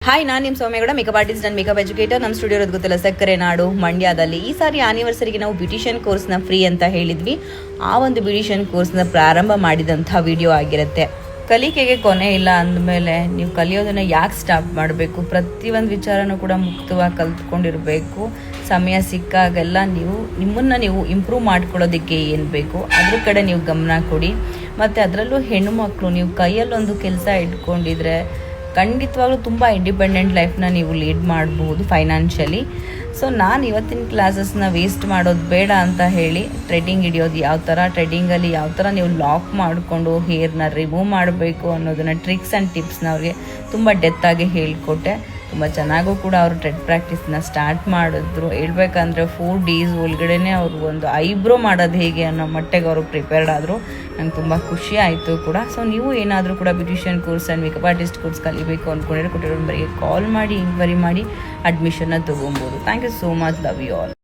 Hi, ನಾನು ನಿಮ್ಮ Soumya Gowda, makeup artist and makeup educator. ನಮ್ಮ ಸ್ಟುಡಿಯೋ ಇರೋದು ಗೊತ್ತಿಲ್ಲ, ಸಕ್ಕರೆ ನಾಡು, ಮಂಡ್ಯದಲ್ಲಿ. ಈ ಸಾರಿ ಆನಿವರ್ಸರಿಗೆ ನಾವು ಬ್ಯೂಟಿಷಿಯನ್ ಕೋರ್ಸ್ನ ಫ್ರೀ ಅಂತ ಹೇಳಿದ್ವಿ. ಆ ಒಂದು ಬ್ಯೂಟಿಷಿಯನ್ ಕೋರ್ಸ್ನ ಪ್ರಾರಂಭ ಮಾಡಿದಂಥ ವಿಡಿಯೋ ಆಗಿರುತ್ತೆ. ಕಲಿಕೆಗೆ ಕೊನೆ ಇಲ್ಲ ಅಂದಮೇಲೆ ನೀವು ಕಲಿಯೋದನ್ನು ಯಾಕೆ ಸ್ಟಾಪ್ ಮಾಡಬೇಕು? ಪ್ರತಿಯೊಂದು ವಿಚಾರನೂ ಕೂಡ ಮುಕ್ತವಾಗಿ ಕಲ್ತ್ಕೊಂಡಿರಬೇಕು. ಸಮಯ ಸಿಕ್ಕಾಗೆಲ್ಲ ನಿಮ್ಮನ್ನು ನೀವು ಇಂಪ್ರೂವ್ ಮಾಡ್ಕೊಳ್ಳೋದಕ್ಕೆ ಏನು ಬೇಕು ಅದ್ರ ಕಡೆ ನೀವು ಗಮನ ಕೊಡಿ. ಮತ್ತು ಅದರಲ್ಲೂ ಹೆಣ್ಣು ಮಕ್ಕಳು ನೀವು ಕೈಯಲ್ಲೊಂದು ಕೆಲಸ ಇಟ್ಕೊಂಡಿದ್ರೆ ಖಂಡಿತವಾಗ್ಲೂ ತುಂಬ ಇಂಡಿಪೆಂಡೆಂಟ್ ಲೈಫ್ನ ನೀವು ಲೀಡ್ ಮಾಡಬಹುದು ಫೈನಾನ್ಷಿಯಲಿ. ಸೊ ನಾನು ಇವತ್ತಿನ ಕ್ಲಾಸಸ್ನ ವೇಸ್ಟ್ ಮಾಡೋದು ಬೇಡ ಅಂತ ಹೇಳಿ ಟ್ರೆಡಿಂಗ್ ಹಿಡಿಯೋದು ಯಾವ ಥರ, ಟ್ರೆಡಿಂಗಲ್ಲಿ ಯಾವ ಥರ ನೀವು ಲಾಕ್ ಮಾಡಿಕೊಂಡು ಹೇರ್ನ ರಿಮೂವ್ ಮಾಡಬೇಕು ಅನ್ನೋದನ್ನು ಟ್ರಿಕ್ಸ್ ಆ್ಯಂಡ್ ಟಿಪ್ಸ್ನ ಅವ್ರಿಗೆ ತುಂಬ ಡೆತ್ತಾಗಿ ಹೇಳಿಕೊಟ್ಟೆ. ತುಂಬ ಚೆನ್ನಾಗೂ ಕೂಡ ಅವರು ಟ್ರೆಡ್ ಪ್ರಾಕ್ಟೀಸ್ನ ಸ್ಟಾರ್ಟ್ ಮಾಡಿದ್ರು. ಹೇಳ್ಬೇಕಂದ್ರೆ 4 days ಒಳಗಡೆ ಅವರು ಒಂದು ಐಬ್ರೋ ಮಾಡೋದು ಹೇಗೆ ಅನ್ನೋ ಮಟ್ಟಿಗೆ ಅವರು ಪ್ರಿಪೇರ್ಡ್ ಆದರು. ನಂಗೆ ತುಂಬ ಖುಷಿ ಆಯಿತು ಕೂಡ. ಸೊ ನೀವು ಏನಾದರೂ ಕೂಡ beautician course and makeup artist course ಕಲಿಬೇಕು ಅಂದ್ಕೊಂಡಿರೋ ಕೊಟ್ಟಿರೋ ನಂಬರಿಗೆ ಕಾಲ್ ಮಾಡಿ, ಇನ್ಕ್ವೈರಿ ಮಾಡಿ ಅಡ್ಮಿಷನ್ನ ತೊಗೊಬೋದು. Thank you so much. Love you all.